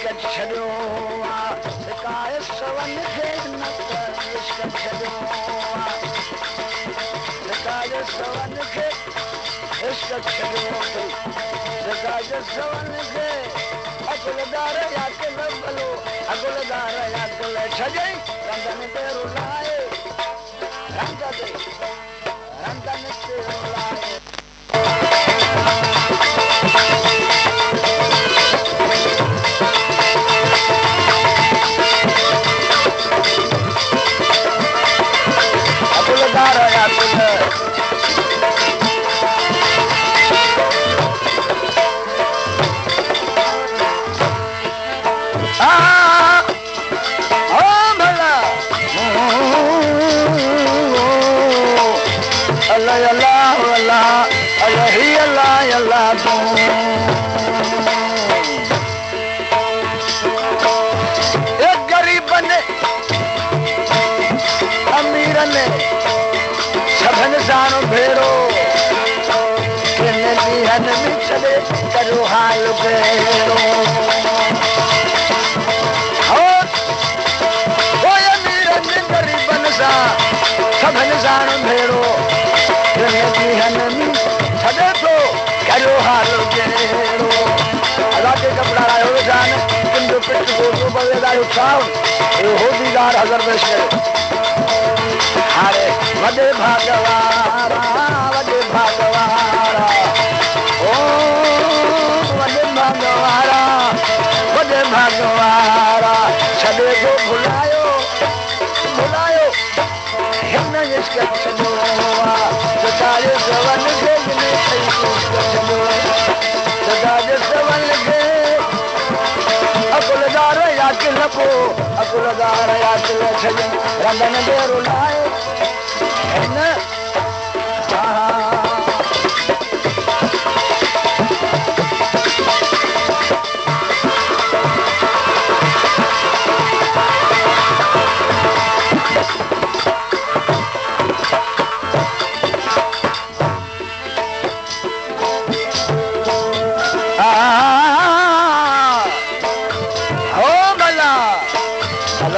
इश्क छॾियो सिकाए सवन खे न त इश्क छॾियो सिकाए सवन खे इश्क छॾियो सिकाए सवन खे अकुलदार याकिल भलो अकुलदार याकिल छॾई रंगन ते रुलाए रंगन ते रुलाए भेड़ो करो हाल भेड़ो गरीबन सां सभिनि साण भेड़ो छॾे थो करो हाल भेड़ो राति कपिड़ा लायो विझान तुंहिंजो पिट गोॾो बवेदायो छाव इहो दीदार हज़र पेश करे हाणे वॾे भागवारा वॾे भागवारा ओ वॾे भागवारा वॾे भागवारा छॾे थो भुलायो भुलायो हिन इश्क छॾियो सितारे सवन खे छॾियो सितारे सवन खे अकुलदार याकिल पोइ अकुलदार याकिल छॾी रंगन ते रुलाए हिन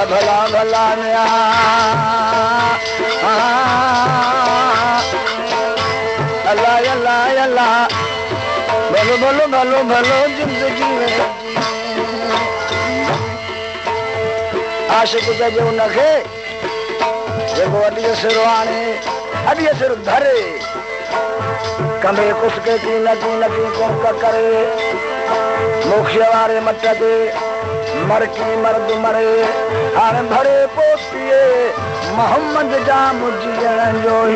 भला भला अल्लाह अल्लाह अल्लाह भलो भलो भलो भलो जिंदगी में आशिक़ चइजे उनखे जेको अॾीअ सिर आणे अॾीअ सिर धरे कमे कुसके की नकी कुंक करे मुखिया वारे मट ते मरकी मर्द मरे हाणे भरे पोतीए मोहम्मद जा मुझियण जो ई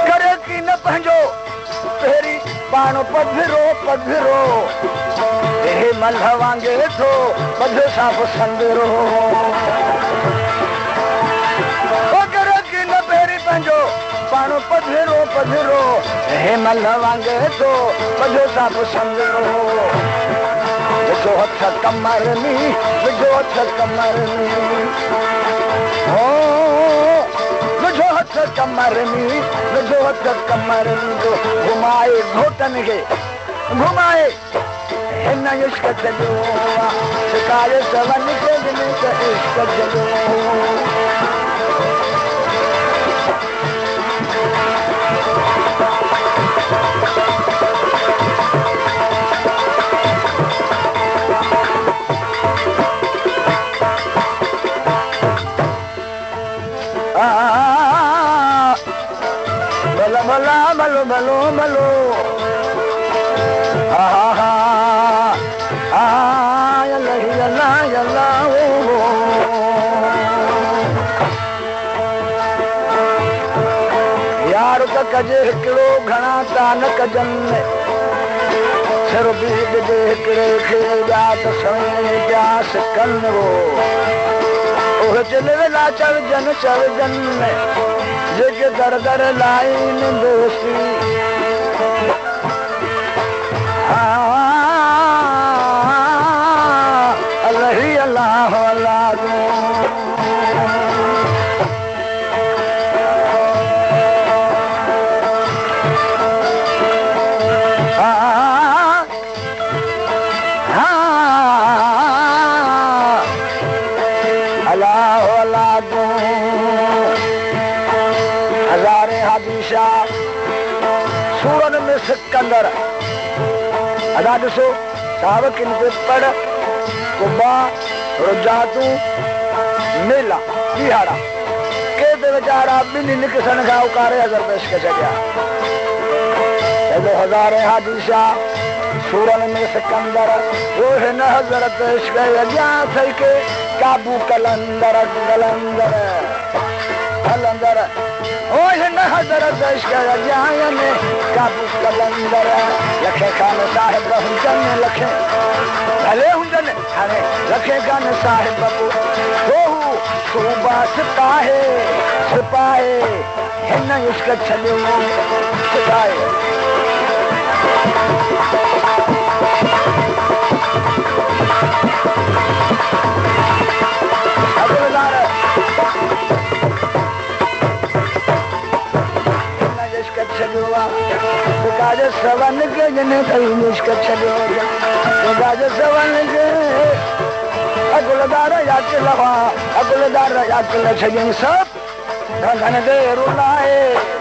करे की न पंहिंजो पहिरीं पाण पधिरो पधिरो हे मल वांगे थो पध सां संदरो करे की न पहिरीं पंहिंजो पाण पधिरो पधिरो हे मल वांगे थो पधो सां संदरो विझो हथ कमर में विझो हथ कमर में हो विझो हथ कमर में विझो हथ कमर में घुमाए घोटन खे घुमाए हिन इश्क छॾियो सिकाए सवन खे इश्क छॾियो भलो भलो भलो यार त कजे हिकिड़ो घणा ता न कजनि सिर बि ॾिजे हिकिड़े खे ॿिया त सवें प्यास कनि उहे चिल वेला चवजनि जेके दर दर लाइन दोस्ती अल्लाह अल्लाह अल्लाह सूरन में सिकंदर अदा ॾिसो साहब किन पे पढ़ कुबा रुजातू मेला बिहाड़ा के ते बेचारा बिन किसन का उकारे हज़ार पेश के छॾिया चलो हज़ारे हादिशा सूरन में सिकंदर वो हिन हज़ार पेश कई अॻियां थई के काबू कलंदर कलंदर कलंदर ओ हिन हज़ार पेश कई अॻियां ने काबू कलंदर लखे खान साहिब हुजनि लखे भले हुजनि हाणे लखे खान साहिब हो सूबा सिपाहे सिपाहे हिन इश्क छॾियो सिपाहे सवन के जन कई इश्क छॾियो सवन के अगुलदार याद लवा अगुलदार याद छॾियईं सभु धन दे रुलाए